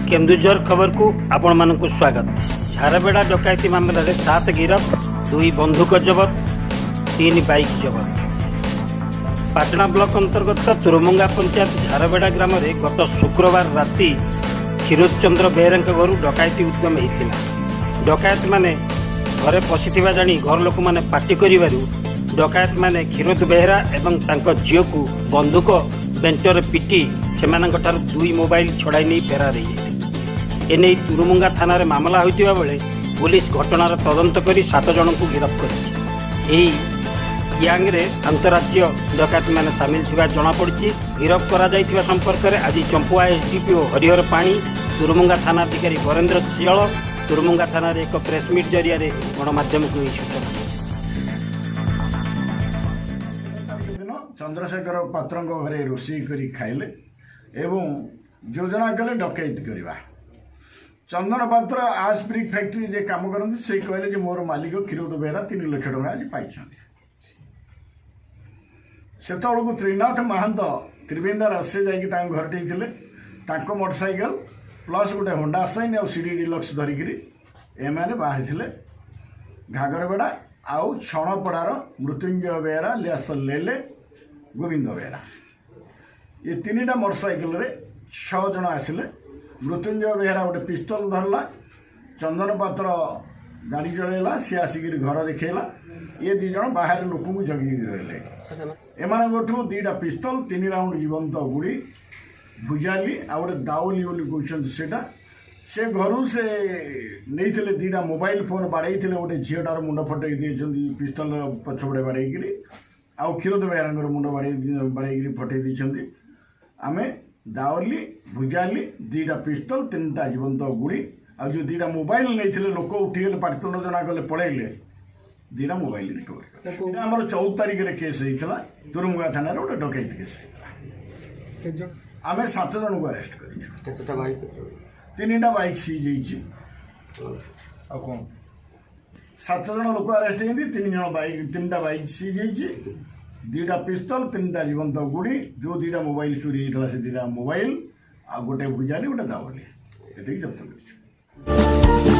केन्दुझर खबर को आपण मानक स्वागत। झारबेड़ा डकैती मामला रे 7 गिरफ, 2 बंधुक जबत, 3 बाइक जबत। पाटना ब्लॉक अंतर्गत तुरमुंगा पंचायत झारबेड़ा ग्राम में गत शुक्रवार राति क्षीरोद चंद्र बेहरा घर डकैती उद्यम होता। डकैत माने घरे पशिथिबा जानी घर लोक माने पार्टी करिबारु डकैत माने क्षीरोद बेहरा एवं तांको झियो को बंधुक बेंचर पिटी सेमानंक ठार 2 मोबाइल छड़ाई नहीं फेरार होते। एने तुरमुंगा थाना रे मामला होइतिबा बेले पुलिस घटनार तदंत करी 7 जन को गिरफ्त करी। यांग रे अंतरराज्य डकैत माने सामिल थिबा जणा पड़छि। गिरफ्त करा जायतिबा संपर्क रे आज चंपुआ एसडीपीओ हरिहर पाणी, तुरमुंगा थाना अधिकारी बरेन्द्र सियाल तुरमुंगा थाना रे एक प्रेस मीट जरिया रे गणमाध्यम को सूचना। चंद्रशेखर पात्र घरे रोषे करी खाइले एवं योजना कले डकैती करवा। चंदन पात्र आसब्रिक फैक्ट्री जे काम करते से कहले जे मोर मालिक क्षीरोद बेहरा 3 लाख टका आज पाई। सेतल को त्रिनाथ महांत त्रिवेंद्र से जाकि घर टे मोटरसाइकेल प्लस गोटे होंडा साइन आ सीडी डिलक्स धरिकी एम बाहरी घागरबेड़ा आउ छणपड़ार मृत्युंजय बेहरा लियास लेले गोविंद बेहरा ये 3टा मोटरसाइकेल रे 6 जन आसिले। मृत्युंजय बेहरा गोटे पिस्तल धरला, चंदन पात्र गाड़ी चलेला, सी आसिक घर देखला। ये 2 जन बाहर लोक को जगी रहे। एमानठू 2टा पिस्तल, 3 राउंड जीवंत गुड़ी, भुजाली आ गोटे दाउली कहते से घर से नहीं 2टा मोबाइल फोन बाड़े गोटे झीटार मुंड फटे पिस्तल पछपड़े बाड़े आउ क्षीरोद बेहरा मुंड बाड़े फटे। आमे दाउली, भुजाली, 2टा पिस्तल, 3टा जीवंत गुड़ी आ जो 2टा मोबाइल नहीं लोक उठीगले पाटितुंड जना गले पड़ेले 2टा मोबाइल रिकवर। आम 14 तारिख में केस होता तुरमुंगा थाना गोटे डकैती केस होता। आम 7 जन को अरेस्ट कर 3टा बाइक सीज हो 7 जन लोक अरेस्ट होती। 3टा बाइक सीज हो, 2टा पिस्तल, 3टा जीवंत गुड़ी, जो 2टा मोबाइल चोरी होता से 2टा मोबाइल आ गोटे भुजाली गोटे दावली ये जब्त कर।